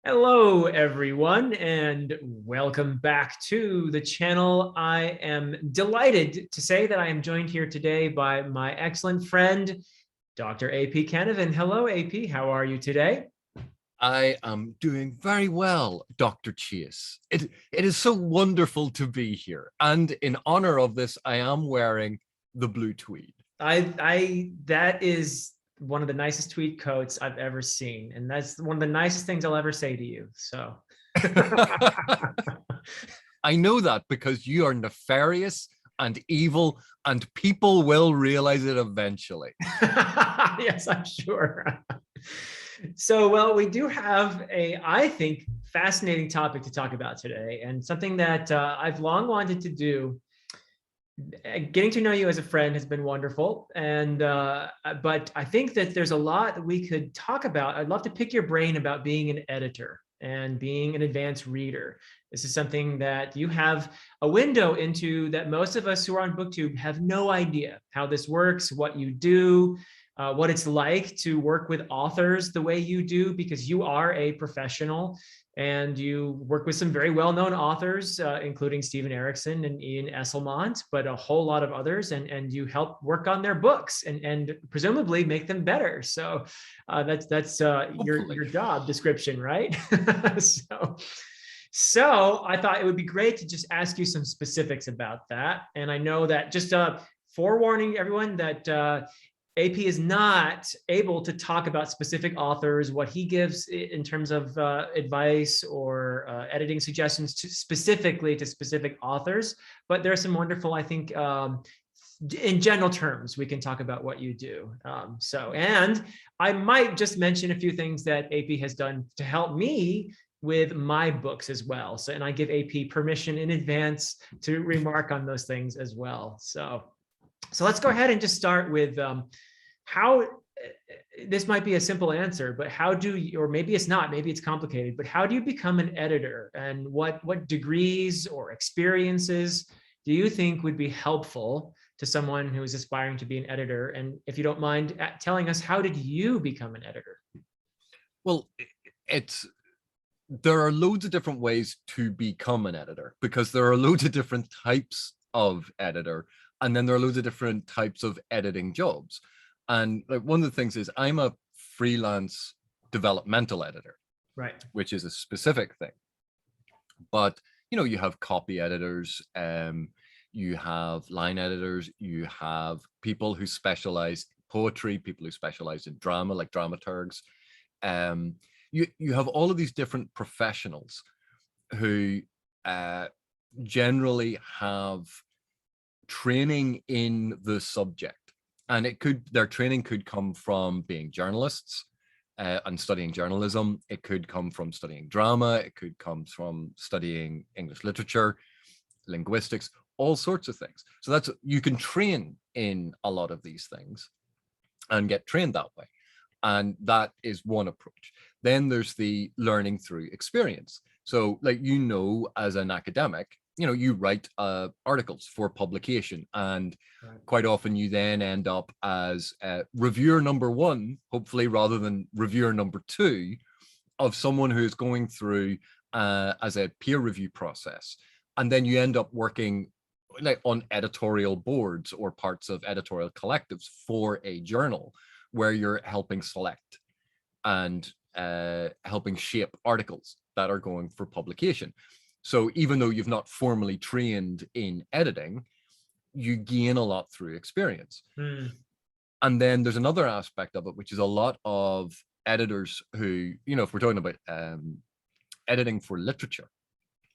Hello, everyone, and welcome back to the channel. I am delighted to say that I am joined here today by my excellent friend, Dr. AP Canavan. Hello, AP. How are you today? I am doing very well, Dr. Chase. It is so wonderful to be here. And in honor of this, I am wearing the blue tweed. That is one of the nicest tweet coats I've ever seen, and that's one of the nicest things I'll ever say to you. So, I know that because you are nefarious and evil, and people will realize it eventually. yes, I'm sure. So, well, we do have I think, fascinating topic to talk about today, and something that I've long wanted to do. Getting to know you as a friend has been wonderful, and but I think that there's a lot that we could talk about. I'd love to pick your brain about being an editor and being an advanced reader. This is something that you have a window into that most of us who are on BookTube have no idea how this works, what you do, what it's like to work with authors the way you do, because you are a professional and you work with some very well-known authors, including Steven Erikson and Ian Esslemont, but a whole lot of others, and you help work on their books and presumably make them better. So that's your job description, right? so so I thought it would be great to just ask you some specifics about that. And I know that, just forewarning everyone, that AP is not able to talk about specific authors, what he gives in terms of advice or editing suggestions specifically to specific authors. But there are some wonderful, I think, in general terms, we can talk about what you do. And I might just mention a few things that AP has done to help me with my books as well. So, and I give AP permission in advance to remark on those things as well. So let's go ahead and just start with how, this might be a simple answer, but how do you, or maybe it's not, maybe it's complicated, but how do you become an editor, and what degrees or experiences do you think would be helpful to someone who is aspiring to be an editor? And if you don't mind telling us, how did you become an editor? Well, there are loads of different ways to become an editor, because there are loads of different types of editor, and then there are loads of different types of editing jobs. And like, one of the things is I'm a freelance developmental editor, Right. which is a specific thing. But you have copy editors, you have line editors, you have people who specialize in poetry, people who specialize in drama, like dramaturgs. You have all of these different professionals who generally have training in the subject, and their training could come from being journalists and studying journalism. It could come from studying drama. It could come from studying English literature, linguistics, all sorts of things. So you can train in a lot of these things and get trained that way. And that is one approach. Then there's the learning through experience. So like, as an academic, you write articles for publication, and quite often you then end up as reviewer number one, hopefully, rather than reviewer number two, of someone who's going through as a peer review process. And then you end up working like on editorial boards or parts of editorial collectives for a journal, where you're helping select and helping shape articles that are going for publication. So even though you've not formally trained in editing, you gain a lot through experience. And then there's another aspect of it, which is a lot of editors who, if we're talking about editing for literature,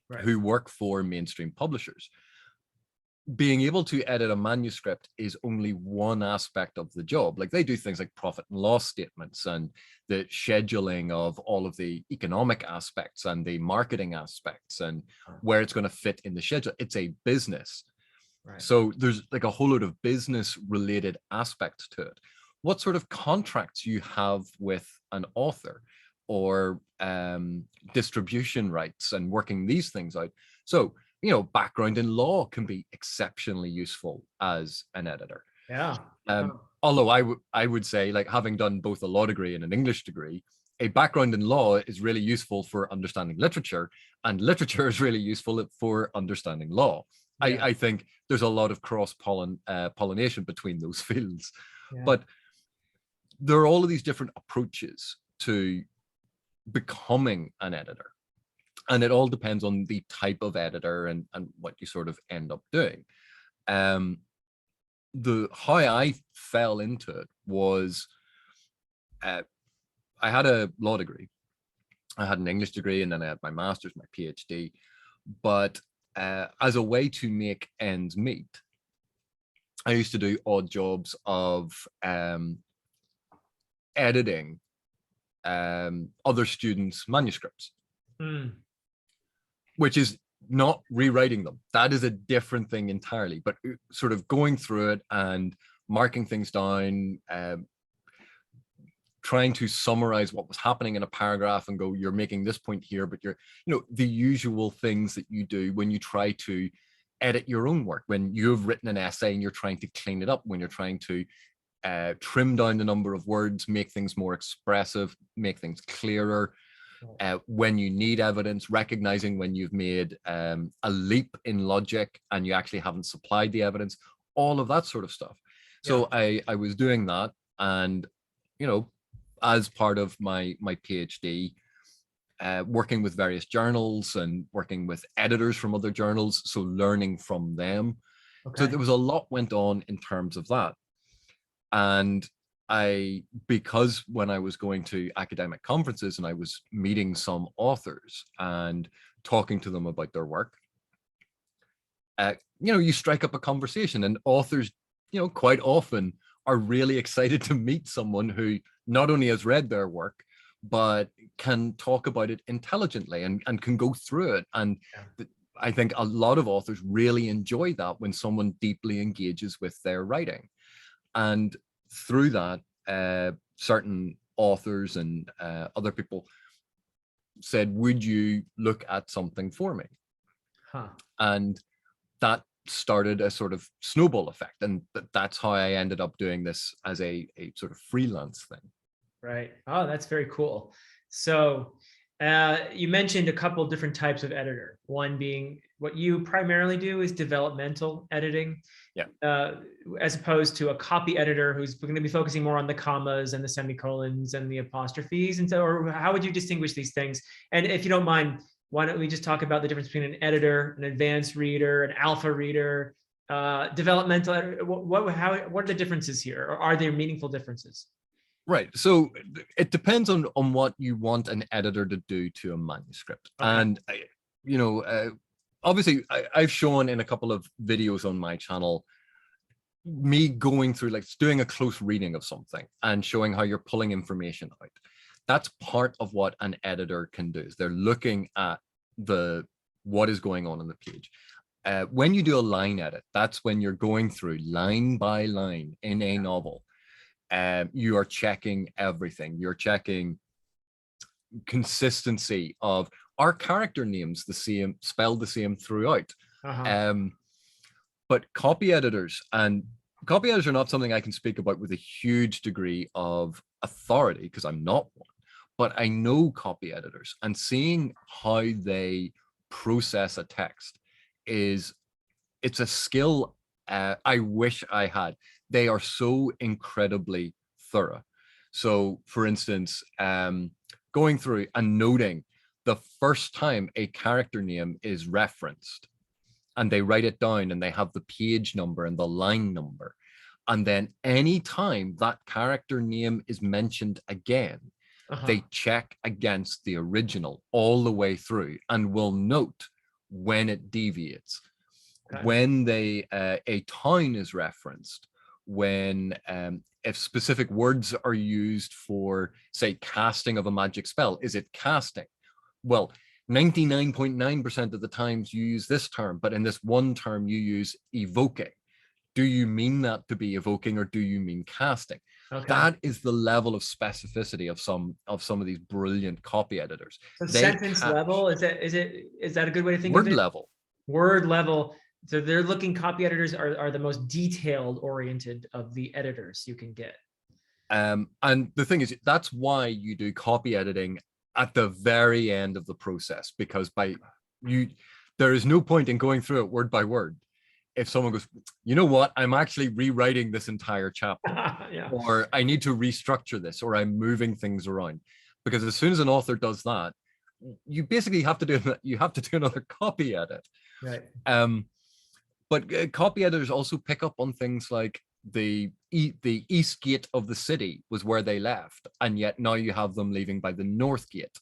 right, who work for mainstream publishers, being able to edit a manuscript is only one aspect of the job. Like, they do things like profit and loss statements and the scheduling of all of the economic aspects and the marketing aspects and where it's going to fit in the schedule. It's a business. Right. So there's like a whole lot of business related aspects to it. What sort of contracts you have with an author, or distribution rights, and working these things out. So, background in law can be exceptionally useful as an editor. Yeah. although I would say, like, having done both a law degree and an English degree, a background in law is really useful for understanding literature, and literature is really useful for understanding law. Yeah. I think there's a lot of pollination between those fields. Yeah. But there are all of these different approaches to becoming an editor. And it all depends on the type of editor and what you sort of end up doing. How I fell into it was, I had a law degree, I had an English degree, and then I had my master's, my PhD. But as a way to make ends meet, I used to do odd jobs of editing other students' manuscripts, which is not rewriting them. That is a different thing entirely, but sort of going through it and marking things down, trying to summarize what was happening in a paragraph and go, you're making this point here, but you're, the usual things that you do when you try to edit your own work, when you've written an essay and you're trying to clean it up, when you're trying to trim down the number of words, make things more expressive, make things clearer. When you need evidence, recognizing when you've made a leap in logic and you actually haven't supplied the evidence, all of that sort of stuff. So I was doing that, and as part of my PhD, working with various journals and working with editors from other journals, so learning from them. Okay. So there was a lot went on in terms of that. And because when I was going to academic conferences and I was meeting some authors and talking to them about their work, you strike up a conversation, and authors, quite often are really excited to meet someone who not only has read their work, but can talk about it intelligently and can go through it. And I think a lot of authors really enjoy that, when someone deeply engages with their writing. And through that, certain authors and other people said, would you look at something for me? And that started a sort of snowball effect. And that's how I ended up doing this as a sort of freelance thing. Right. Oh, that's very cool. So you mentioned a couple of different types of editor. One being, what you primarily do is developmental editing, as opposed to a copy editor who's going to be focusing more on the commas and the semicolons and the apostrophes. And so, or how would you distinguish these things? And if you don't mind, why don't we just talk about the difference between an editor, an advanced reader, an alpha reader, developmental editor? What are the differences here? Or are there meaningful differences? Right. So it depends on what you want an editor to do to a manuscript. Okay. And, obviously, I've shown in a couple of videos on my channel, me going through, like, doing a close reading of something and showing how you're pulling information out. That's part of what an editor can do, is they're looking at what is going on the page. When you do a line edit, that's when you're going through line by line in a novel. You are checking everything. You're checking consistency of, are character names the same, spelled the same throughout? But copy editors are not something I can speak about with a huge degree of authority, because I'm not one. But I know copy editors, and seeing how they process a text it's a skill I wish I had. They are so incredibly thorough. So, for instance, going through and noting the first time a character name is referenced, and they write it down, and they have the page number and the line number. And then any time that character name is mentioned again, they check against the original all the way through, and will note when it deviates. Okay. When a town is referenced, when if specific words are used for, say, casting of a magic spell, is it casting? Well, 99.9% of the times you use this term, but in this one term you use evoking. Do you mean that to be evoking, or do you mean casting? Okay. That is the level of specificity of some of these brilliant copy editors. So sentence level, is that a good way to think of it? Word level. Word level. So they're looking, copy editors are the most detailed oriented of the editors you can get. And the thing is, that's why you do copy editing at the very end of the process, because there is no point in going through it word by word. If someone goes, you know what, I'm actually rewriting this entire chapter, Yeah. or I need to restructure this, or I'm moving things around, because as soon as an author does that, you basically have to do another copy edit. Right. But copy editors also pick up on things like the east gate of the city was where they left, and yet now you have them leaving by the north gate,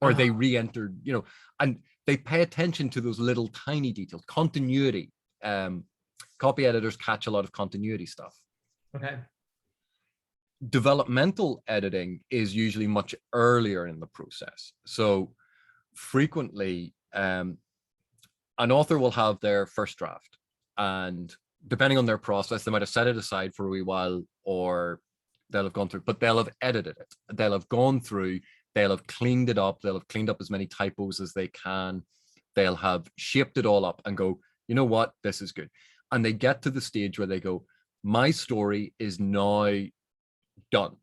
or they re-entered, and they pay attention to those little tiny details. Continuity. Copy editors catch a lot of continuity stuff. Okay. Developmental editing is usually much earlier in the process. So frequently, an author will have their first draft, and depending on their process, they might have set it aside for a wee while, or they'll have gone through, but they'll have edited it. They'll have gone through, they'll have cleaned it up, they'll have cleaned up as many typos as they can. They'll have shaped it all up and go, you know what, this is good. And they get to the stage where they go, my story is now done.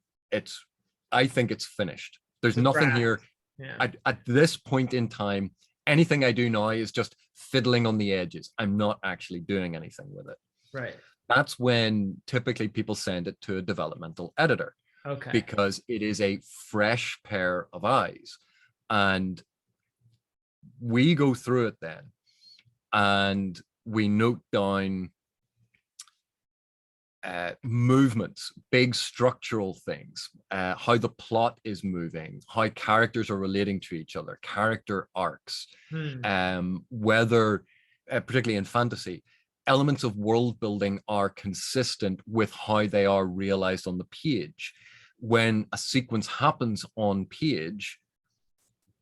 I think it's finished. There's nothing here. Yeah. At this point in time, anything I do now is just fiddling on the edges. I'm not actually doing anything with it. Right. That's when typically people send it to a developmental editor. Okay. Because it is a fresh pair of eyes. And we go through it then, and we note down movements, big structural things, how the plot is moving, how characters are relating to each other, character arcs, whether, particularly in fantasy, elements of world building are consistent with how they are realized on the page. When a sequence happens on page,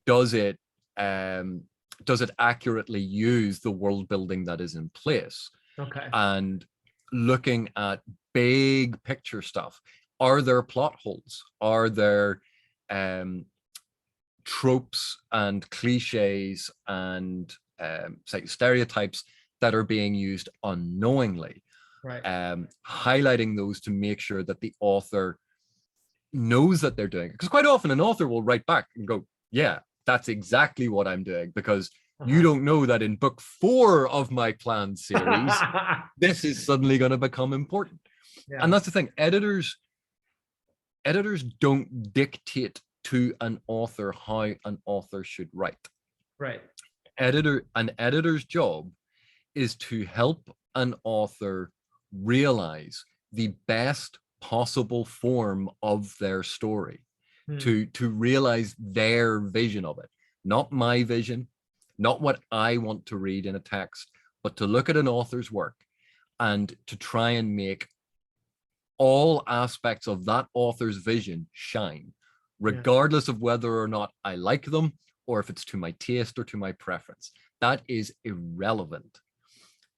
does it accurately use the world building that is in place? Okay. And looking at big picture stuff, are there plot holes? Are there tropes and cliches and stereotypes that are being used unknowingly? Right. Highlighting those to make sure that the author knows that they're doing it. Because quite often an author will write back and go, yeah, that's exactly what I'm doing, because you don't know that in book 4 of my planned series, this is suddenly going to become important. Yeah. And that's the thing. Editors don't dictate to an author how an author should write. Right. An editor's job is to help an author realize the best possible form of their story, to realize their vision of it, not my vision, not what I want to read in a text, but to look at an author's work and to try and make all aspects of that author's vision shine, regardless of whether or not I like them or if it's to my taste or to my preference. That is irrelevant.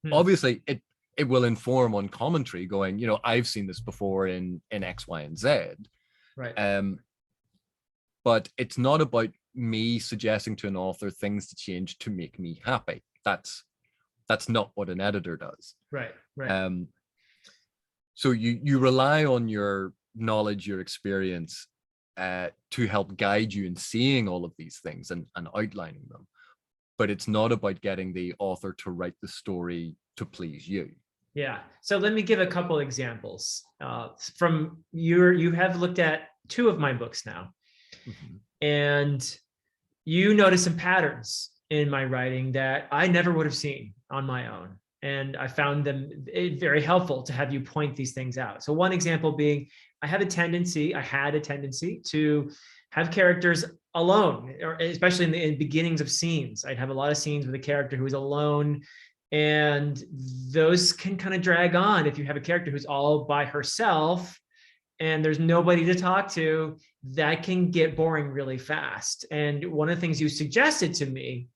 Obviously, it will inform on commentary going, I've seen this before in X, Y, and Z. Right. But it's not about me suggesting to an author things to change to make me happy. That's not what an editor does. Right. Right. So you rely on your knowledge, your experience, to help guide you in seeing all of these things and outlining them. But it's not about getting the author to write the story to please you. Yeah. So let me give a couple examples. From you have looked at 2 of my books now, and you notice some patterns in my writing that I never would have seen on my own. And I found them very helpful to have you point these things out. So one example being, I had a tendency to have characters alone, or especially in the beginnings of scenes. I'd have a lot of scenes with a character who is alone, and those can kind of drag on if you have a character who's all by herself and there's nobody to talk to. That can get boring really fast. And one of the things you suggested to me,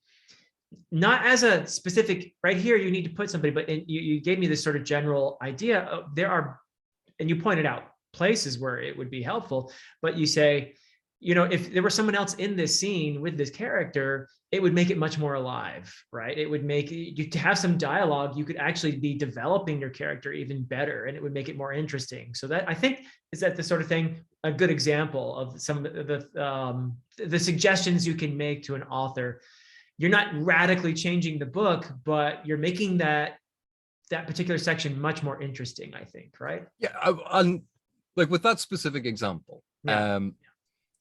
not as a specific, right here, you need to put somebody, but you gave me this sort of general idea of, there are, and you pointed out places where it would be helpful, but you say, if there was someone else in this scene with this character, it would make it much more alive, right? It would make you to have some dialogue. You could actually be developing your character even better, and it would make it more interesting. So that, I think, is that the sort of thing, a good example of some of the suggestions you can make to an author. You're not radically changing the book, but you're making that particular section much more interesting, I think, right? Yeah, and like with that specific example, Yeah.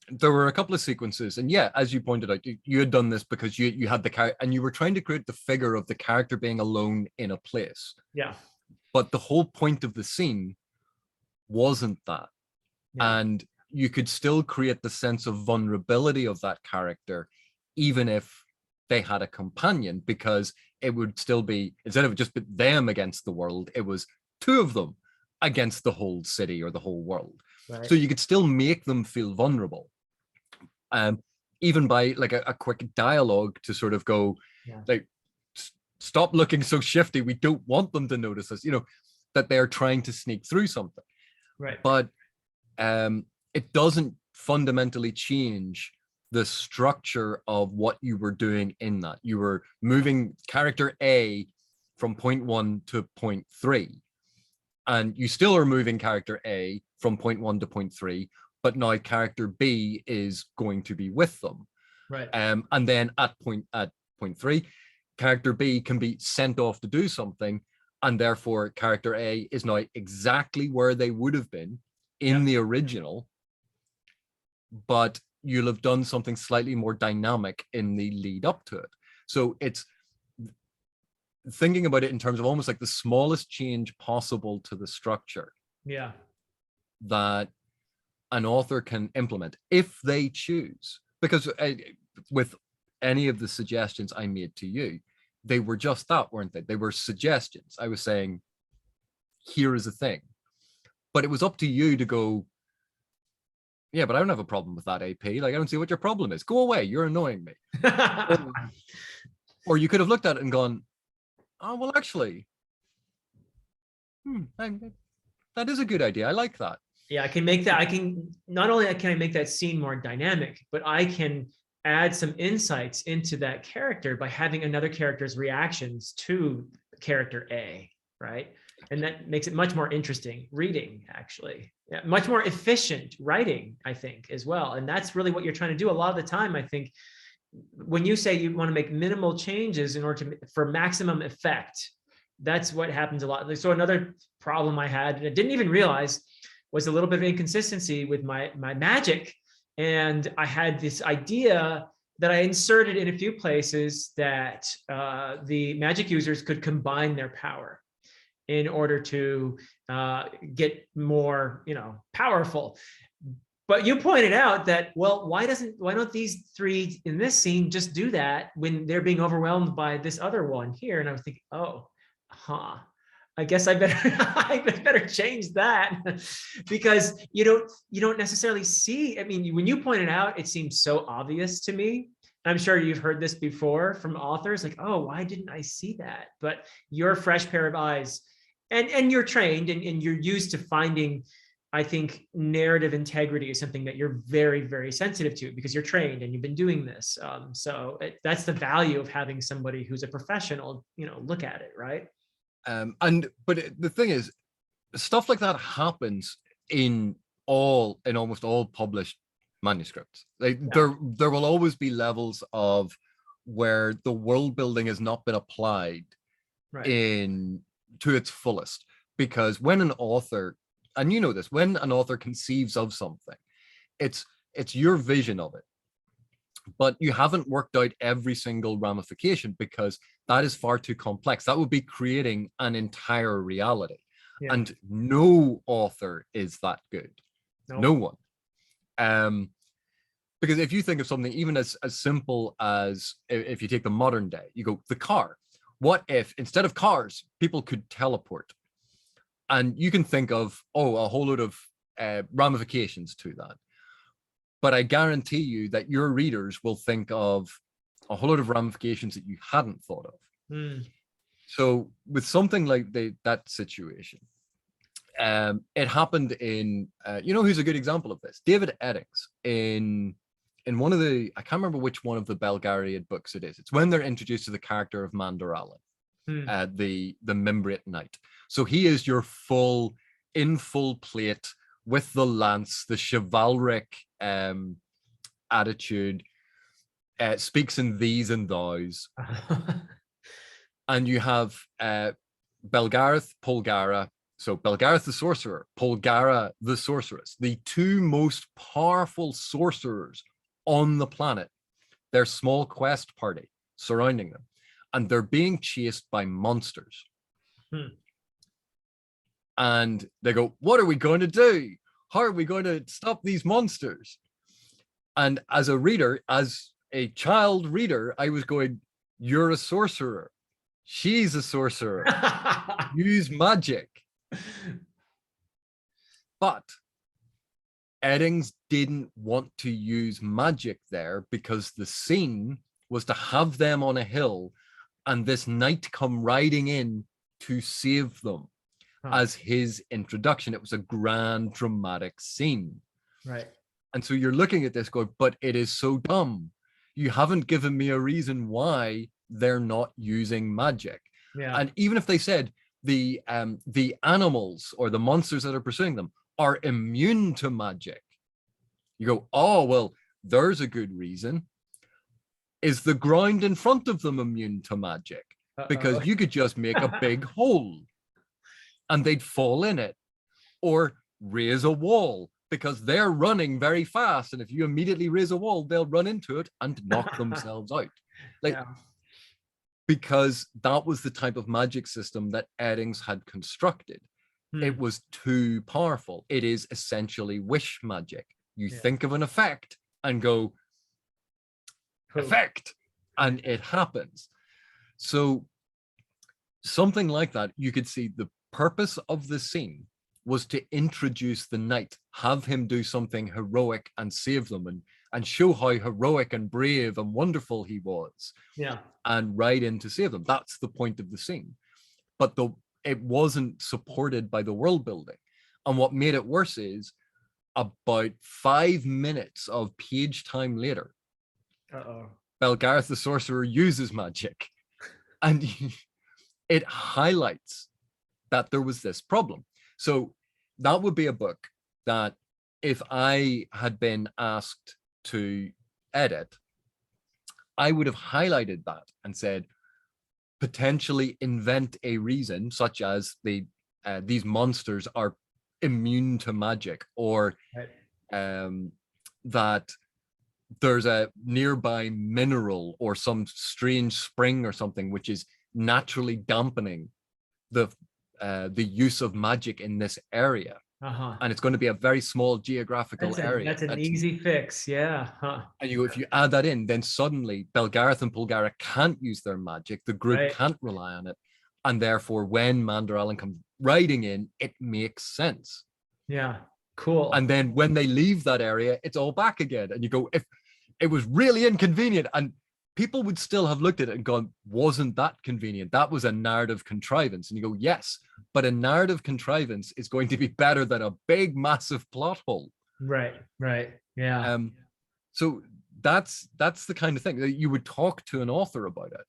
There were a couple of sequences, and yeah, as you pointed out, you had done this because you had the character, and you were trying to create the figure of the character being alone in a place. Yeah. But the whole point of the scene wasn't that. Yeah. And you could still create the sense of vulnerability of that character, even if they had a companion, because it would still be, instead of just them against the world, it was two of them against the whole city or the whole world. Right. So you could still make them feel vulnerable, even by like a quick dialogue to sort of go, like, stop looking so shifty. We don't want them to notice us, that they're trying to sneak through something. Right. But it doesn't fundamentally change the structure of what you were doing in that. You were moving character A from point 1 to point 3. And you still are moving character A from point 1 to point 3, but now character B is going to be with them. Right. And then at point 3, character B can be sent off to do something, and therefore character A is now exactly where they would have been in the original, but you'll have done something slightly more dynamic in the lead up to it. So it's thinking about it in terms of almost like the smallest change possible to the structure. Yeah. That an author can implement if they choose. Because with any of the suggestions I made to you, they were just that, weren't they? They were suggestions. I was saying, here is a thing. But it was up to you to go, yeah, but I don't have a problem with that, AP. Like, I don't see what your problem is. Go away. You're annoying me. Or you could have looked at it and gone, oh, well, actually, that is a good idea. I like that. Yeah, I can make that. Not only can I make that scene more dynamic, but I can add some insights into that character by having another character's reactions to character A, right? And that makes it much more interesting reading, actually. Yeah, much more efficient writing, I think, as well. And that's really what you're trying to do a lot of the time, I think. When you say you want to make minimal changes in order for maximum effect, that's what happens a lot. So another problem I had, and I didn't even realize, was a little bit of inconsistency with my magic. And I had this idea that I inserted in a few places that the magic users could combine their power in order to get more, powerful. But you pointed out that, well, why don't these three in this scene just do that when they're being overwhelmed by this other one here? And I was thinking, I guess I better change that because you don't necessarily see. I mean, when you pointed out, it seemed so obvious to me. I'm sure you've heard this before from authors, like, oh, why didn't I see that? But you're a fresh pair of eyes, and you're trained and you're used to finding. I think narrative integrity is something that you're very, very sensitive to because you're trained and you've been doing this. That's the value of having somebody who's a professional, look at it, right? But the thing is, stuff like that happens in almost all published manuscripts. There will always be levels of where the world building has not been applied to its fullest, because when an author, and you know this, when an author conceives of something, it's your vision of it, but you haven't worked out every single ramification because that is far too complex. That would be creating an entire reality. Yeah. And no author is that good. No one. Because if you think of something even as simple as, if you take the modern day, you go, the car. What if instead of cars, people could teleport? And you can think of, a whole load of ramifications to that. But I guarantee you that your readers will think of a whole lot of ramifications that you hadn't thought of. So with something like that situation, It happened in, you know, who's a good example of this? David Eddings in one of the, I can't remember which one of the Belgariad books it is. It's when they're introduced to the character of Mandoralin, the Mimbriate Knight. So he is your in full plate with the lance, the chivalric attitude, speaks in these and thous. And you have Belgareth, Polgara. So Belgareth the sorcerer, Polgara the sorceress, the two most powerful sorcerers on the planet, their small quest party surrounding them, and they're being chased by monsters. And they go, what are we going to do? How are we going to stop these monsters? And as a reader, as a child reader, I was going, you're a sorcerer. She's a sorcerer. Use magic. But Eddings didn't want to use magic there because the scene was to have them on a hill and this knight come riding in to save them as his introduction. It was a grand dramatic scene. Right. And so you're looking at this going, but it is so dumb. You haven't given me a reason why they're not using magic. Yeah. And even if they said the animals or the monsters that are pursuing them are immune to magic, you go, oh, well, there's a good reason. Is the ground in front of them immune to magic? Because you could just make a big hole and they'd fall in it, or raise a wall because they're running very fast. And if you immediately raise a wall, they'll run into it and knock themselves out. Like, because that was the type of magic system that Eddings had constructed. It was too powerful. It is essentially wish magic. You think of an effect and go, effect, and it happens. So something like that, you could see the purpose of the scene was to introduce the knight, have him do something heroic and save them, and show how heroic and brave and wonderful he was. Yeah. And ride in to save them. That's the point of the scene. But it wasn't supported by the world building. And what made it worse is about 5 minutes of page time later, Belgareth the sorcerer uses magic. And it highlights that there was this problem. So that would be a book that if I had been asked to edit, I would have highlighted that and said, potentially invent a reason, such as these monsters are immune to magic, or that there's a nearby mineral or some strange spring or something which is naturally dampening the use of magic in this area. And it's going to be a very small geographical area. That's an easy fix, yeah. And if you add that in, then suddenly Belgareth and Polgara can't use their magic. The group can't rely on it. And therefore, when Mandoralin comes riding in, it makes sense. Yeah, cool. And then when they leave that area, it's all back again. And you go, if it was really inconvenient, and people would still have looked at it and gone, wasn't that convenient? That was a narrative contrivance. And you go, yes, but a narrative contrivance is going to be better than a big, massive plot hole. Right, yeah. So that's the kind of thing that you would talk to an author about it,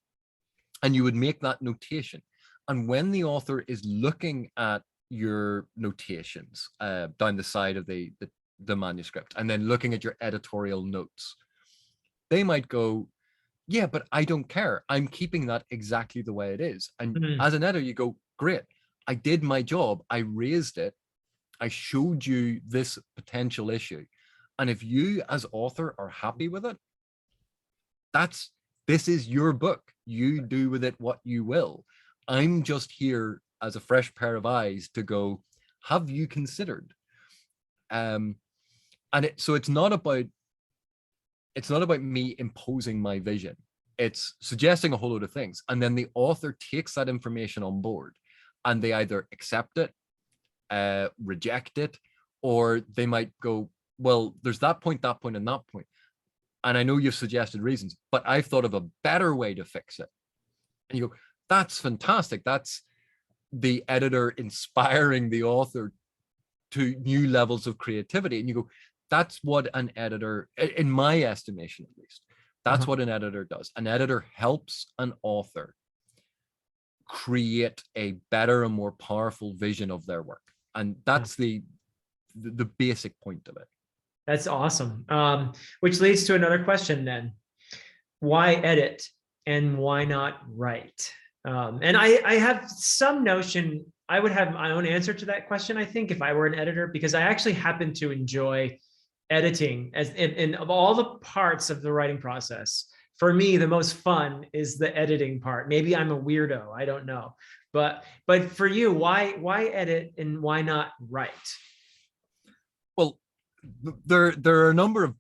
and you would make that notation. And when the author is looking at your notations down the side of the manuscript, and then looking at your editorial notes, they might go, yeah, but I don't care. I'm keeping that exactly the way it is. And as an editor, you go, great. I did my job. I raised it. I showed you this potential issue. And if you as author are happy with it, this is your book. You do with it what you will. I'm just here as a fresh pair of eyes to go, have you considered? So it's not about me imposing my vision. It's suggesting a whole load of things. And then the author takes that information on board, and they either accept it, reject it, or they might go, well, there's that point, and that point. And I know you've suggested reasons, but I've thought of a better way to fix it. And you go, that's fantastic. the editor inspiring the author to new levels of creativity. And you go, that's what an editor, in my estimation at least, that's what an editor does. An editor helps an author create a better and more powerful vision of their work. And that's the basic point of it. That's awesome. Which leads to another question then. Why edit and why not write? And I have some notion, I would have my own answer to that question, I think, if I were an editor, because I actually happen to enjoy editing as in of all the parts of the writing process. For me, the most fun is the editing part. Maybe I'm a weirdo, I don't know. But for you, why edit and why not write? Well, there are a number of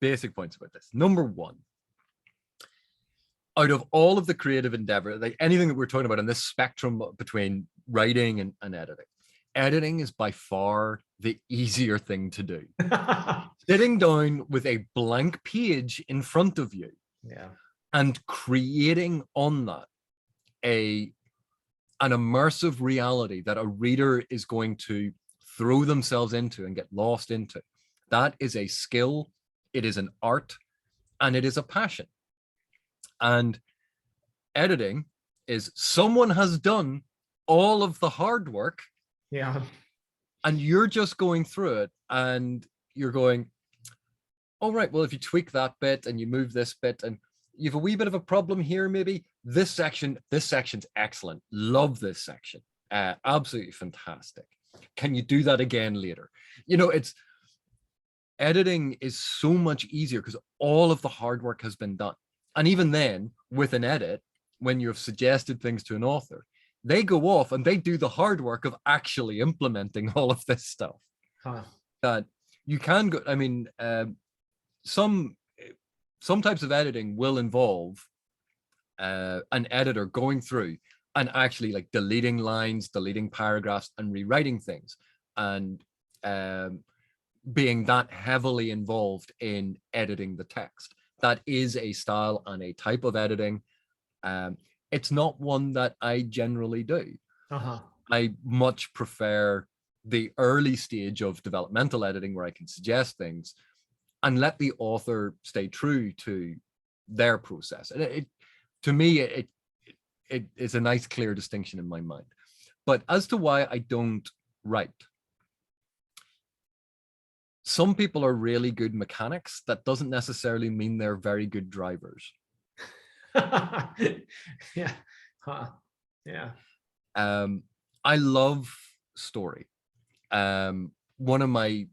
basic points about this. Number one, out of all of the creative endeavor, like anything that we're talking about in this spectrum between writing and editing is by far the easier thing to do. Sitting down with a blank page in front of you, and creating on that an immersive reality that a reader is going to throw themselves into and get lost into. That is a skill, it is an art, and it is a passion. And editing is someone has done all of the hard work. Yeah. And you're just going through it and you're going, all right, well, if you tweak that bit and you move this bit and you have a wee bit of a problem here, maybe this section's excellent. Love this section. Absolutely fantastic. Can you do that again later? You know, editing is so much easier because all of the hard work has been done. And even then, with an edit, when you've suggested things to an author, they go off and they do the hard work of actually implementing all of this stuff. That you can go, I mean, some types of editing will involve an editor going through and actually like deleting lines, deleting paragraphs and rewriting things, and being that heavily involved in editing the text. That is a style and a type of editing. It's not one that I generally do. I much prefer the early stage of developmental editing where I can suggest things and let the author stay true to their process. And to me, it is a nice, clear distinction in my mind. But as to why I don't write, some people are really good mechanics. That doesn't necessarily mean they're very good drivers. Yeah. Yeah. I love story. One of my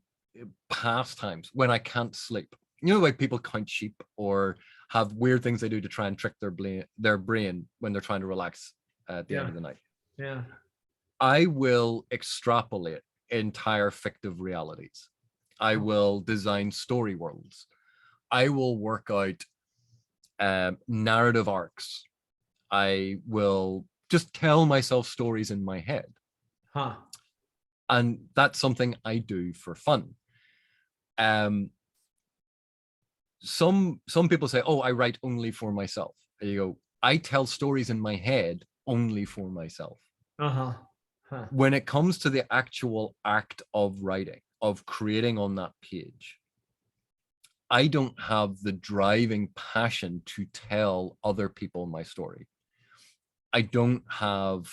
pastimes when I can't sleep, you know, like people count sheep or have weird things they do to try and trick their brain when they're trying to relax at the end of the night. Yeah. I will extrapolate entire fictive realities. I will design story worlds. I will work out narrative arcs. I will just tell myself stories in my head. And that's something I do for fun. Some people say, oh, I write only for myself. And you go, I tell stories in my head only for myself. When it comes to the actual act of writing, of creating on that page, I don't have the driving passion to tell other people my story. I don't have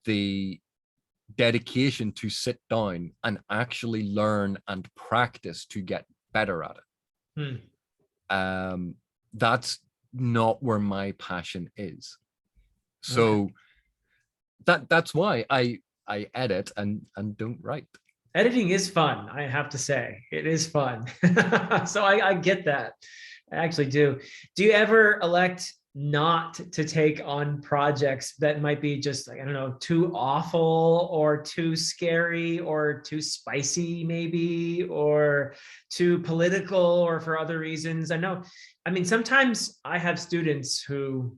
the dedication to sit down and actually learn and practice to get better at it. That's not where my passion is. So that's why I edit and don't write. Editing is fun, I have to say. It is fun. So I get that. I actually do. Do you ever elect not to take on projects that might be just, like, I don't know, too awful or too scary or too spicy maybe, or too political or for other reasons? I mean, sometimes I have students who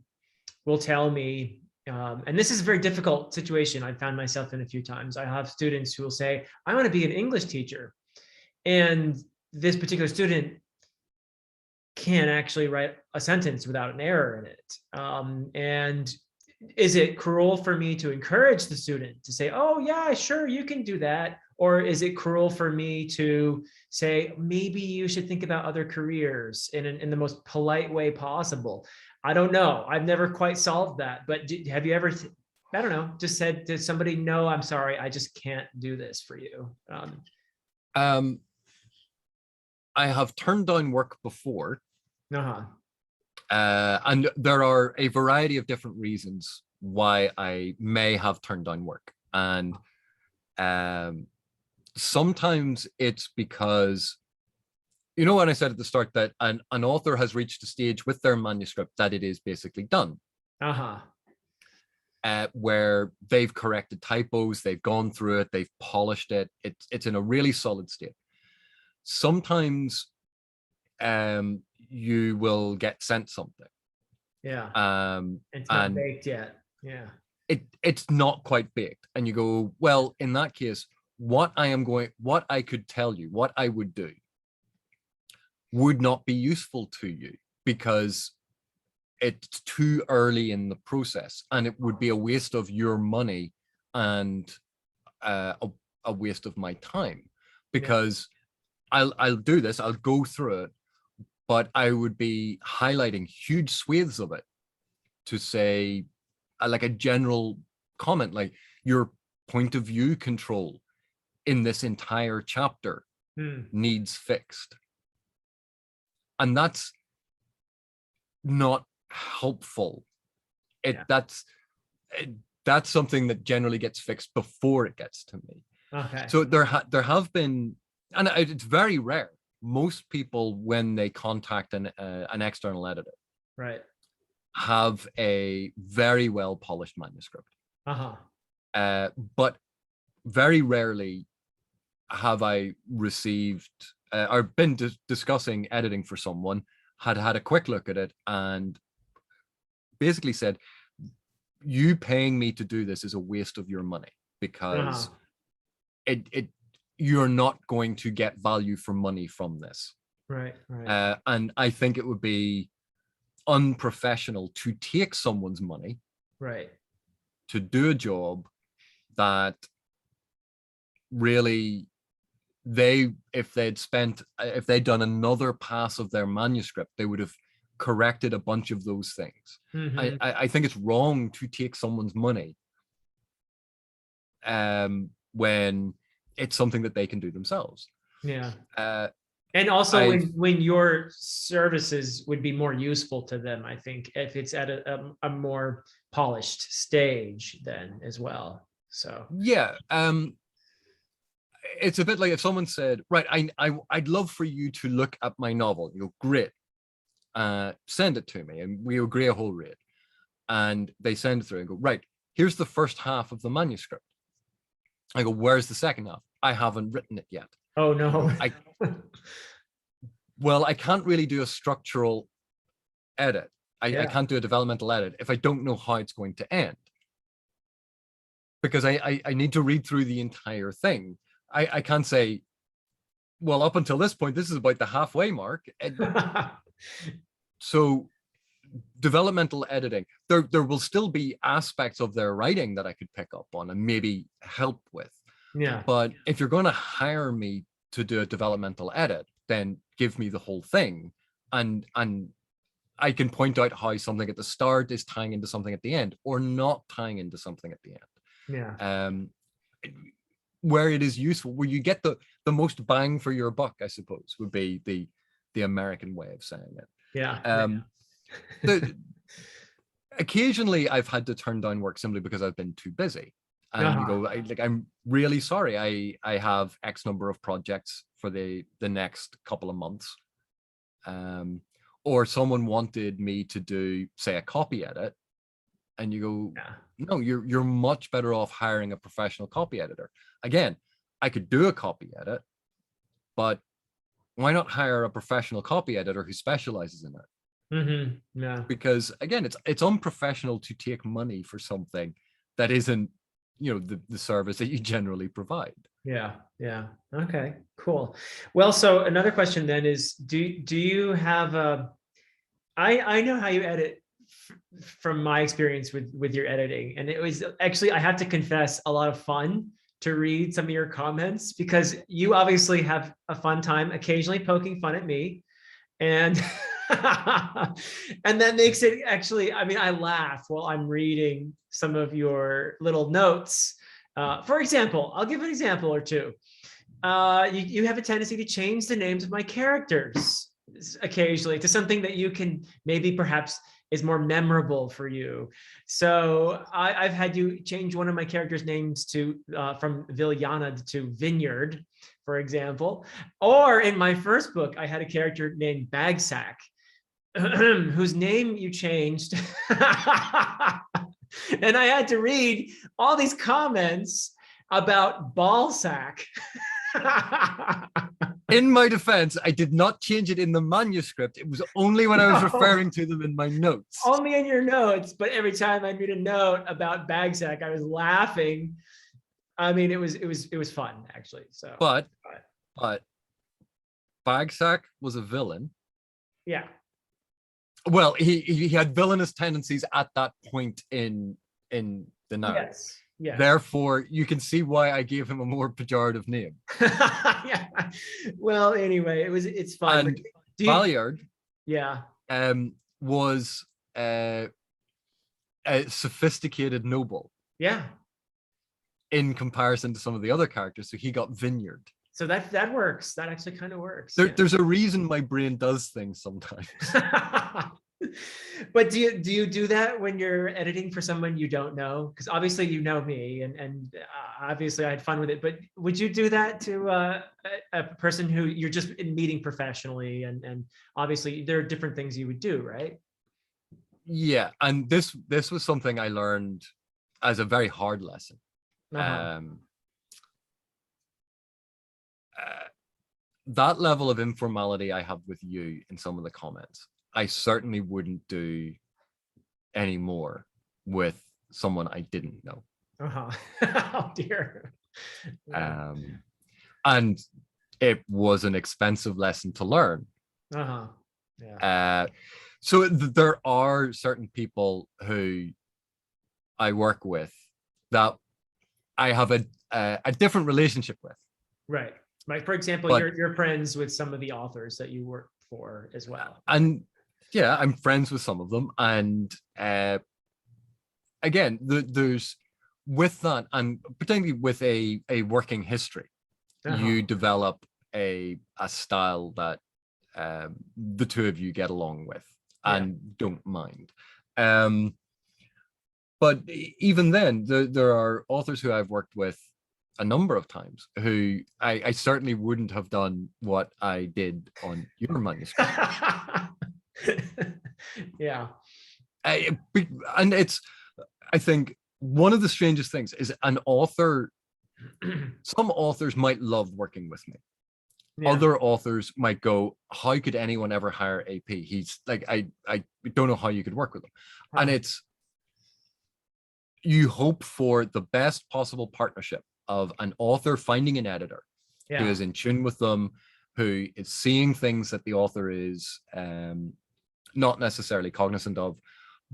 will tell me, and this is a very difficult situation I found myself in a few times. I have students who will say, I want to be an English teacher. And this particular student can't actually write a sentence without an error in it. And is it cruel for me to encourage the student to say, oh yeah, sure, you can do that? Or is it cruel for me to say, maybe you should think about other careers in the most polite way possible? I don't know. I've never quite solved that. But have you ever, I don't know, just said to somebody, no, I'm sorry, I just can't do this for you? Um, I have turned down work before. Uh-huh. And there are a variety of different reasons why I may have turned down work. And sometimes it's because, you know, when I said at the start that an author has reached a stage with their manuscript that it is basically done. Uh-huh. Where they've corrected typos, they've gone through it, they've polished it. It's in a really solid state. Sometimes you will get sent something. Yeah. It's not baked yet. Yeah. It's not quite baked. And you go, well, in that case, what I could tell you, what I would do would not be useful to you because it's too early in the process, and it would be a waste of your money and a waste of my time, because I'll do this, I'll go through it, but I would be highlighting huge swathes of it to say, like a general comment, like your point of view control in this entire chapter needs fixed. And that's not helpful. That's something that generally gets fixed before it gets to me. Okay. So there have been, and it's very rare. Most people, when they contact an external editor, right, have a very well polished manuscript. But very rarely have I received or been discussing editing for someone, had a quick look at it and basically said, you paying me to do this is a waste of your money, because you're not going to get value for money from this. Right. And I think it would be unprofessional to take someone's money, right, to do a job that really if they'd done another pass of their manuscript, they would have corrected a bunch of those things. Mm-hmm. I think it's wrong to take someone's money when it's something that they can do themselves. Yeah. And also when your services would be more useful to them, I think, if it's at a more polished stage then as well. So yeah, it's a bit like if someone said, right, I'd love for you to look at my novel. You go, great, send it to me, and we agree a whole rate. And they send it through and go, right, here's the first half of the manuscript. I go, where's the second half? I haven't written it yet. Oh no. Well, I can't really do a structural edit. I can't do a developmental edit if I don't know how it's going to end, because I need to read through the entire thing. I can't say, well, up until this point, this is about the halfway mark. So developmental editing, there will still be aspects of their writing that I could pick up on and maybe help with. Yeah. But if you're going to hire me to do a developmental edit, then give me the whole thing. And I can point out how something at the start is tying into something at the end, or not tying into something at the end. Yeah. Where it is useful, where you get the most bang for your buck, I suppose, would be the American way of saying it. Yeah. Occasionally I've had to turn down work simply because I've been too busy. And you go, I'm really sorry, I have X number of projects for the next couple of months. Or someone wanted me to do, say, a copy edit, and you go, no, you're much better off hiring a professional copy editor. Again, I could do a copy edit, but why not hire a professional copy editor who specializes in it? Mm-hmm. Yeah. Because again, it's unprofessional to take money for something that isn't, the service that you generally provide. Yeah. Okay, cool. Well, so another question then is, do you have I know how you edit from my experience with your editing, and it was actually, I have to confess, a lot of fun to read some of your comments, because you obviously have a fun time occasionally poking fun at me, and and that makes it actually, I mean, I laugh while I'm reading some of your little notes. For example, I'll give an example or two. You have a tendency to change the names of my characters occasionally to something that you can maybe perhaps is more memorable for you. So I've had you change one of my characters' names to from Villana to Vineyard, for example. Or in my first book, I had a character named Bagsack, whose name you changed. And I had to read all these comments about Ballsack. In my defense, I did not change it in the manuscript. It was only when I was referring to them in my notes. Only in your notes, but every time I read a note about Bagsack, I was laughing. I mean, it was fun, actually. So, but Bagsack was a villain. Yeah. Well, he had villainous tendencies at that point in the narrative. Yes. Yeah. Therefore, you can see why I gave him a more pejorative name. Yeah. Well, anyway, it's fun. And Valliard, yeah, was a sophisticated noble. Yeah. In comparison to some of the other characters, so he got Vineyard. So that works. That actually kind of works. There's a reason my brain does things sometimes. But do you do that when you're editing for someone you don't know? Because obviously you know me, and obviously I had fun with it. But would you do that to a person who you're just meeting professionally? And obviously there are different things you would do, right? Yeah, and this was something I learned as a very hard lesson. That level of informality I have with you in some of the comments, I certainly wouldn't do anymore with someone I didn't know. Oh dear. And it was an expensive lesson to learn. Yeah. So there are certain people who I work with that I have a different relationship with. Right. Like, for example, you're friends with some of the authors that you work for as well. And yeah, I'm friends with some of them. And again, there's with that, and particularly with a working history, you develop a style that the two of you get along with and don't mind. But even then, there are authors who I've worked with a number of times who I certainly wouldn't have done what I did on your manuscript. Yeah. And it's, I think one of the strangest things is an author, some authors might love working with me. Yeah. Other authors might go, how could anyone ever hire AP? He's like, I don't know how you could work with him. And it's, you hope for the best possible partnership of an author finding an editor who is in tune with them, who is seeing things that the author is not necessarily cognizant of,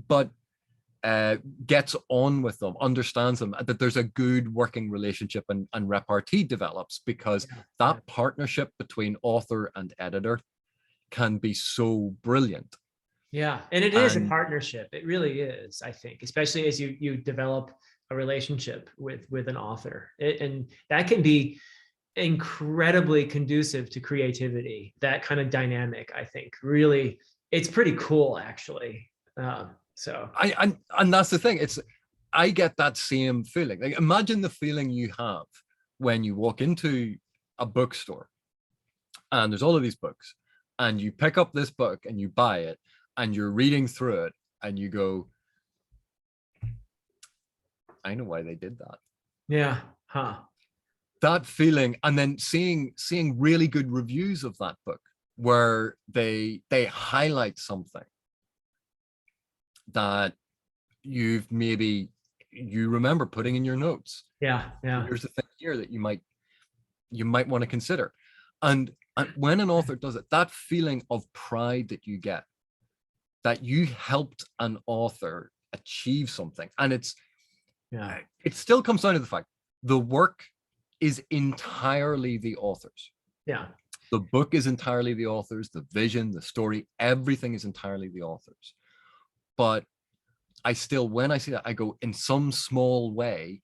but gets on with them, understands them, that there's a good working relationship and repartee develops, because that partnership between author and editor can be so brilliant. Yeah, and it is a partnership. It really is, I think, especially as you develop a relationship with an author. And that can be incredibly conducive to creativity. That kind of dynamic, I think, really, it's pretty cool, actually. So and that's the thing. I get that same feeling. Like, imagine the feeling you have when you walk into a bookstore and there's all of these books, and you pick up this book and you buy it, and you're reading through it and you go, I know why they did that. Yeah. That feeling, and then seeing really good reviews of that book where they highlight something that you remember putting in your notes. Yeah. Here's the thing here that you might want to consider. And when an author does it, that feeling of pride that you get that you helped an author achieve something. And Yeah. it still comes down to the fact the work is entirely the author's. Yeah. The book is entirely the author's, the vision, the story, everything is entirely the author's. But I still, when I see that, I go, in some small way,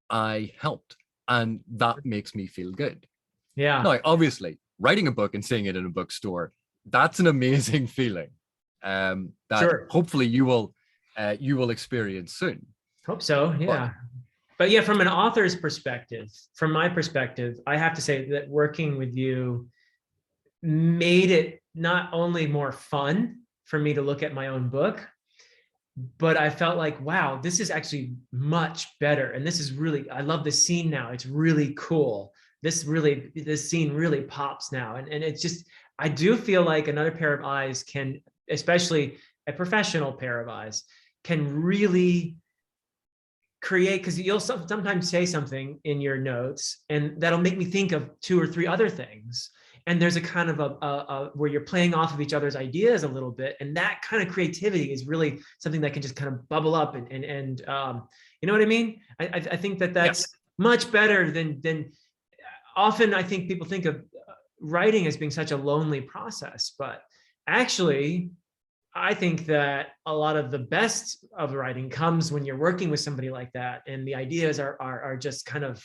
I helped. And that makes me feel good. Yeah. Now, obviously, writing a book and seeing it in a bookstore, that's an amazing feeling that Sure. hopefully you will experience soon. Hope so. Yeah. But yeah, from an author's perspective, from my perspective, I have to say that working with you made it not only more fun for me to look at my own book, but I felt like, wow, this is actually much better. And this is really, I love this scene now. It's really cool. This scene really pops now. And it's just, I do feel like another pair of eyes can, especially a professional pair of eyes, can really create, because you'll sometimes say something in your notes and that'll make me think of 2 or 3 other things. And there's a kind of a where you're playing off of each other's ideas a little bit. And that kind of creativity is really something that can just kind of bubble up and you know what I mean? I think that that's much better than often I think people think of writing as being such a lonely process, but actually I think that a lot of the best of writing comes when you're working with somebody like that, and the ideas are just kind of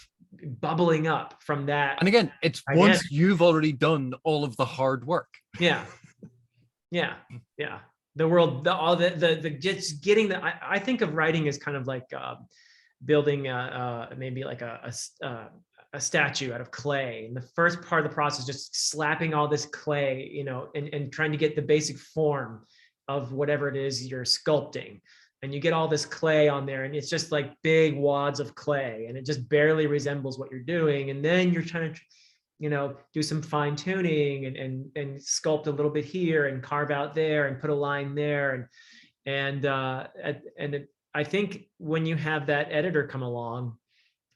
bubbling up from that. And again, it's once you've already done all of the hard work. Yeah, yeah, yeah. The world, all the just getting the. I think of writing as kind of like building maybe like a statue out of clay. And the first part of the process, just slapping all this clay, you know, and trying to get the basic form of whatever it is you're sculpting. And you get all this clay on there and it's just like big wads of clay and it just barely resembles what you're doing. And then you're trying to, you know, do some fine tuning and sculpt a little bit here and carve out there and put a line there. I think when you have that editor come along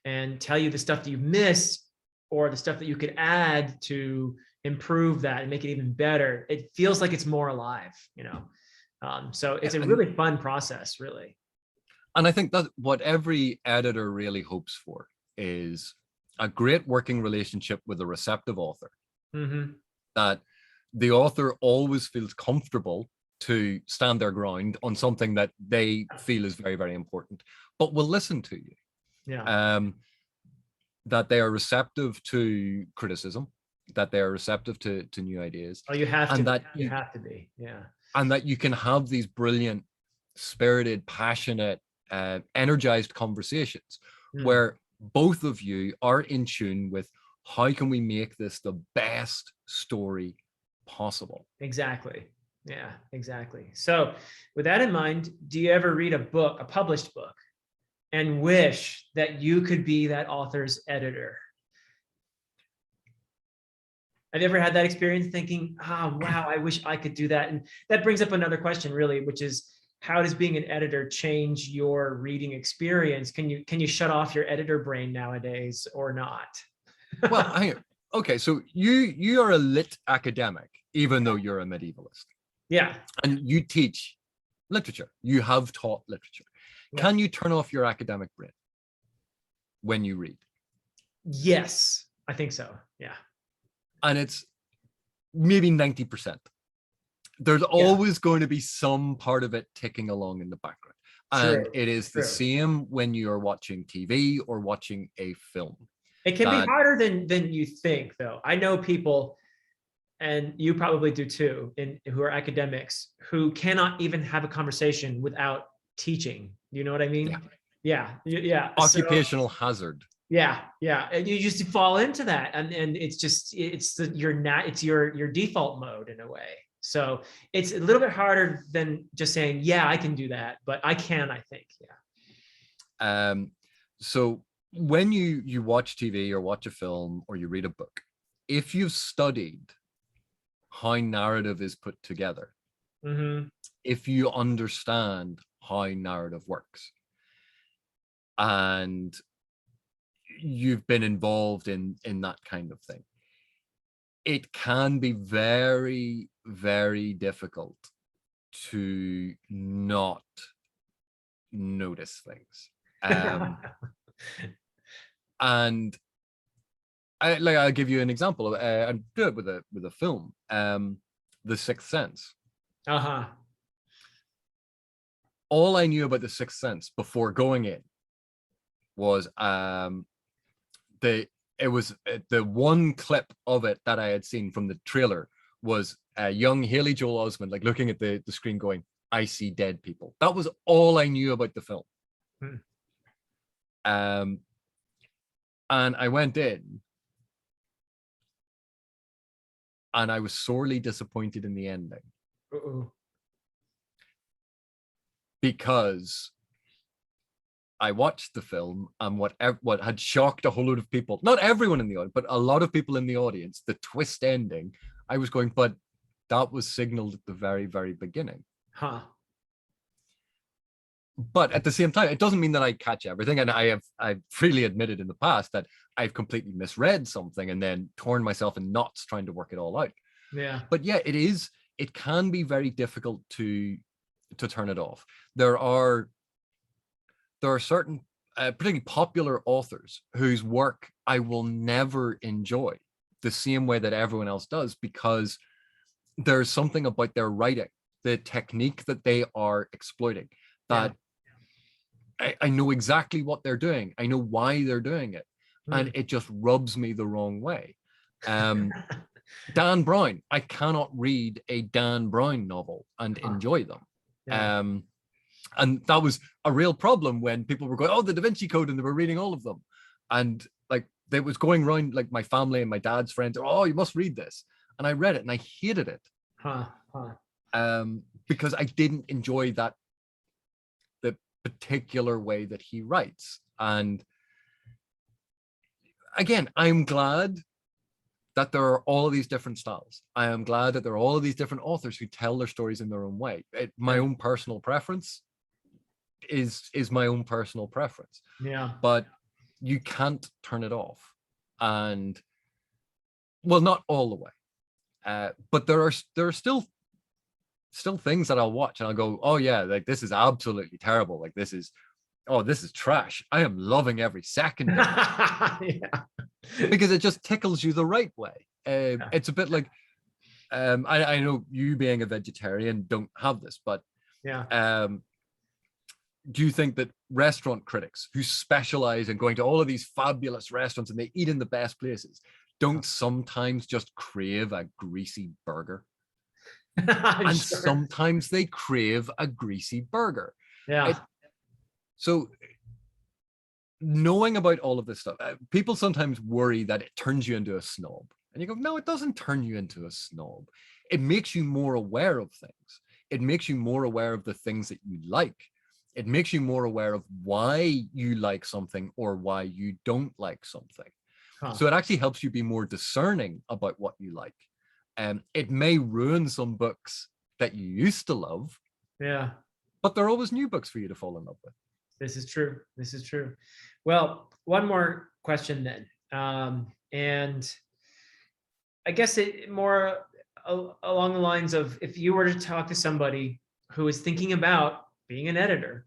and tell you the stuff that you missed or the stuff that you could add to improve that and make it even better, it feels like it's more alive, you know. So it's a really fun process, really. And I think that what every editor really hopes for is a great working relationship with a receptive author. Mm-hmm. That the author always feels comfortable to stand their ground on something that they feel is very, very important, but will listen to you. Yeah. That they are receptive to criticism, that they are receptive to new ideas. Oh, you have to. That you have to be. Yeah. And that you can have these brilliant, spirited, passionate, energized conversations where both of you are in tune with how can we make this the best story possible. Exactly. Yeah, exactly. So with that in mind, do you ever read a book, a published book, and wish that you could be that author's editor? Have you ever had that experience thinking, oh, wow, I wish I could do that? And that brings up another question, really, which is, how does being an editor change your reading experience? Can you shut off your editor brain nowadays or not? Well, okay, so you are a lit academic, even though you're a medievalist. Yeah. And you teach literature. You have taught literature. Yeah. Can you turn off your academic brain when you read? Yes, I think so. Yeah. And it's maybe 90%. There's always going to be some part of it ticking along in the background. And it is the same when you're watching TV or watching a film. It can be harder than you think, though. I know people, and you probably do too, who are academics, who cannot even have a conversation without teaching. You know what I mean? Yeah. Occupational hazard. Yeah, and you just fall into that, and it's your default mode in a way. So it's a little bit harder than just saying, yeah, I can do that, but I can, I think. Yeah. So when you watch TV or watch a film or you read a book, if you've studied how narrative is put together, if you understand how narrative works, and you've been involved in that kind of thing, it can be very, very difficult to not notice things. And I'll give you an example of, and do it with a film, The Sixth Sense. Uh-huh. All I knew about The Sixth Sense before going in was the one clip of it that I had seen from the trailer was young Haley Joel Osment like looking at the screen going, "I see dead people." That was all I knew about the film. And I went in and I was sorely disappointed in the ending. Because I watched the film, and what had shocked a whole load of people, not everyone in the audience, but a lot of people in the audience, the twist ending, I was going, but that was signaled at the very, very beginning. Huh. But at the same time, it doesn't mean that I catch everything. And I've freely admitted in the past that I've completely misread something and then torn myself in knots trying to work it all out. Yeah. But yeah, it can be very difficult to turn it off. There are certain particularly popular authors whose work I will never enjoy the same way that everyone else does, because there's something about their writing, the technique that they are exploiting, that I know exactly what they're doing. I know why they're doing it. And it just rubs me the wrong way. Dan Brown, I cannot read a Dan Brown novel and enjoy them. And that was a real problem when people were going, "Oh, the Da Vinci Code," and they were reading all of them. And like, they was going around, like my family and my dad's friends, "Oh, you must read this." And I read it and I hated it. Because I didn't enjoy the particular way that he writes. And again, I'm glad that there are all of these different styles. I am glad that there are all of these different authors who tell their stories in their own way. My own personal preference is my own personal preference. Yeah. But you can't turn it off. And well, not all the way. But there are still things that I'll watch and I'll go, "Oh yeah, like this is absolutely terrible. Like this is trash. I am loving every second of it." Yeah. Because it just tickles you the right way. It's a bit like, I know you being a vegetarian don't have this, but do you think that restaurant critics who specialize in going to all of these fabulous restaurants and they eat in the best places don't sometimes just crave a greasy burger? And sometimes they crave a greasy burger. So knowing about all of this stuff, people sometimes worry that it turns you into a snob. And you go, no, it doesn't turn you into a snob. It makes you more aware of things. It makes you more aware of the things that you like. It makes you more aware of why you like something or why you don't like something. So it actually helps you be more discerning about what you like. It may ruin some books that you used to love. But there are always new books for you to fall in love with. This is true. This is true. Well, one more question then. And I guess it more along the lines of, if you were to talk to somebody who is thinking about being an editor,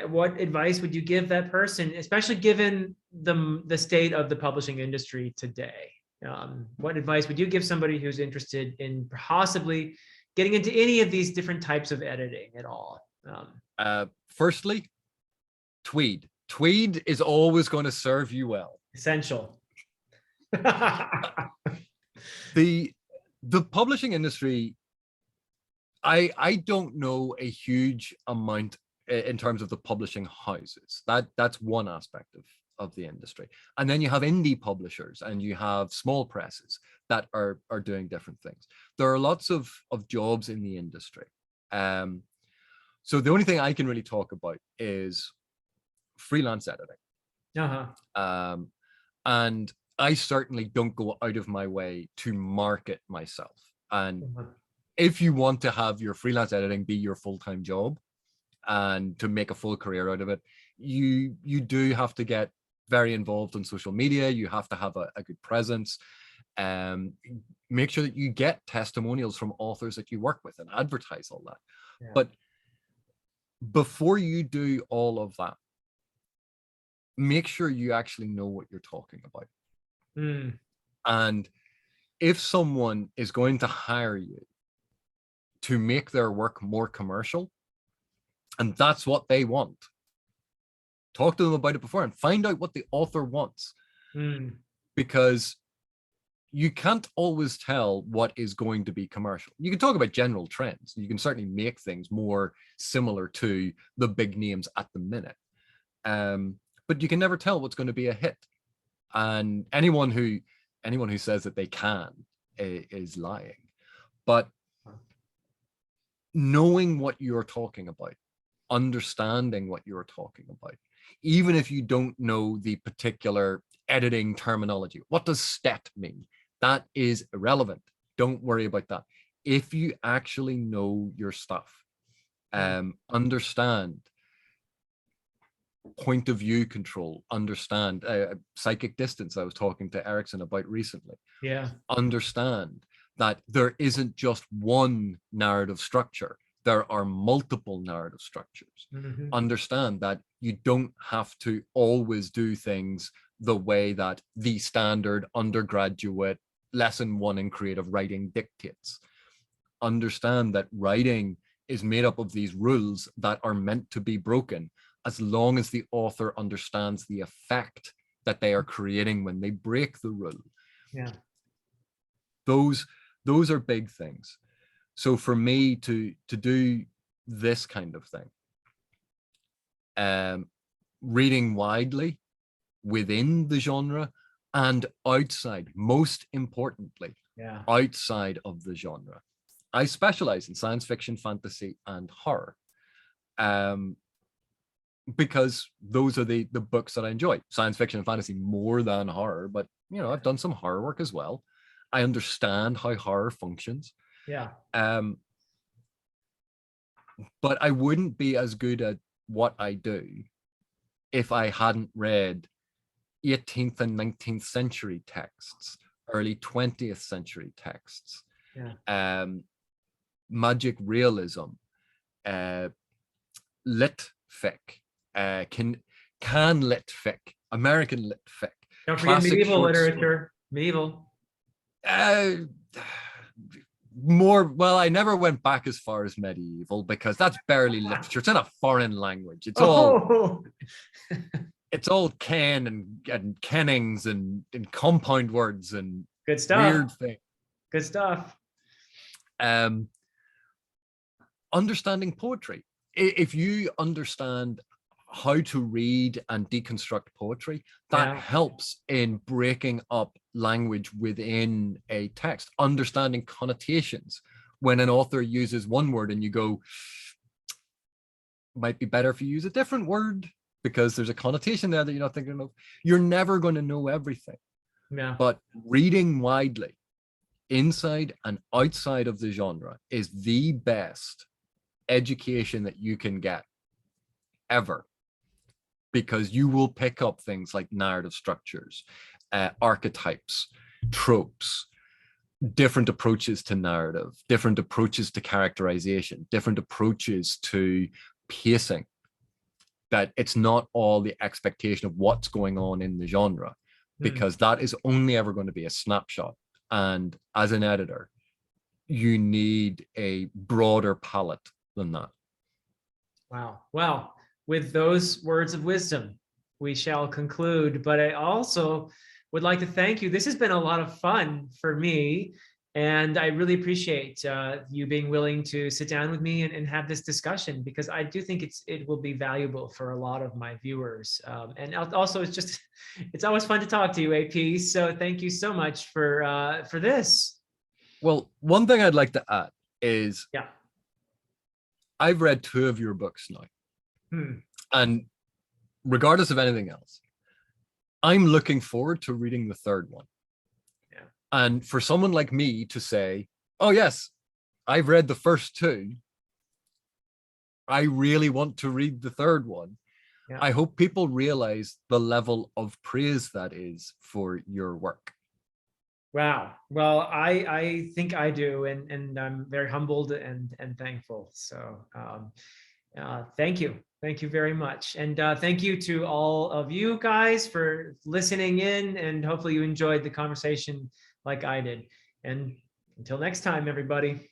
what advice would you give that person, especially given the state of the publishing industry today? What advice would you give somebody who's interested in possibly getting into any of these different types of editing at all? Firstly, tweed. Tweed is always going to serve you well. Essential. The publishing industry, I don't know a huge amount in terms of the publishing houses. That's one aspect of the industry. And then you have indie publishers and you have small presses that are doing different things. There are lots of jobs in the industry. So the only thing I can really talk about is freelance editing. And I certainly don't go out of my way to market myself. And if you want to have your freelance editing be your full-time job and to make a full career out of it, you do have to get very involved in social media. You have to have a good presence. Um, make sure that you get testimonials from authors that you work with and advertise all that. Yeah. But before you do all of that, make sure you actually know what you're talking about. Mm. And if someone is going to hire you to make their work more commercial, and that's what they want, talk to them about it before and find out what the author wants. Mm. Because you can't always tell what is going to be commercial. You can talk about general trends. You can certainly make things more similar to the big names at the minute. But you can never tell what's going to be a hit. And anyone who says that they can is lying. But knowing what you're talking about, understanding what you're talking about, even if you don't know the particular editing terminology. What does stet mean? That is irrelevant. Don't worry about that. If you actually know your stuff, understand point of view control, understand psychic distance I was talking to Erikson about recently. Yeah. Understand that there isn't just one narrative structure. There are multiple narrative structures. Mm-hmm. Understand that you don't have to always do things the way that the standard undergraduate lesson 1 in creative writing dictates. Understand that writing is made up of these rules that are meant to be broken, as long as the author understands the effect that they are creating when they break the rule. Yeah. Those are big things. So for me to do this kind of thing, reading widely within the genre and outside, most importantly, outside of the genre. I specialize in science fiction, fantasy, and horror. Because those are the books that I enjoy. Science fiction and fantasy more than horror, but I've done some horror work as well. I understand how horror functions. Yeah. But I wouldn't be as good at what I do if I hadn't read 18th and 19th century texts, early 20th century texts, magic realism, lit fic, can lit fic, American lit fic. Don't forget medieval literature. Medieval. More, well, I never went back as far as medieval because that's barely literature. It's in a foreign language. It's all it's all ken and kennings and compound words and good stuff. Weird thing. Good stuff. Understanding poetry. If you understand how to read and deconstruct poetry, that helps in breaking up language within a text, understanding connotations. When an author uses one word and you go, might be better if you use a different word because there's a connotation there that you're not thinking of. You're never going to know everything. Yeah. But reading widely, inside and outside of the genre, is the best education that you can get ever, because you will pick up things like narrative structures, archetypes, tropes, different approaches to narrative, different approaches to characterization, different approaches to pacing, that it's not all the expectation of what's going on in the genre, because that is only ever going to be a snapshot. And as an editor, you need a broader palette than that. Wow. Well, with those words of wisdom, we shall conclude. But I also would like to thank you. This has been a lot of fun for me. And I really appreciate you being willing to sit down with me and have this discussion, because I do think it will be valuable for a lot of my viewers. And also, it's always fun to talk to you, AP. So thank you so much for this. Well, one thing I'd like to add is, I've read 2 of your books now. And regardless of anything else, I'm looking forward to reading the 3rd one. And for someone like me to say, oh yes, I've read the first 2, I really want to read the 3rd one. I hope people realize the level of praise that is for your work. Wow. Well, I think I do, and I'm very humbled and thankful. So thank you very much, and thank you to all of you guys for listening in, and hopefully you enjoyed the conversation like I did. And until next time, everybody.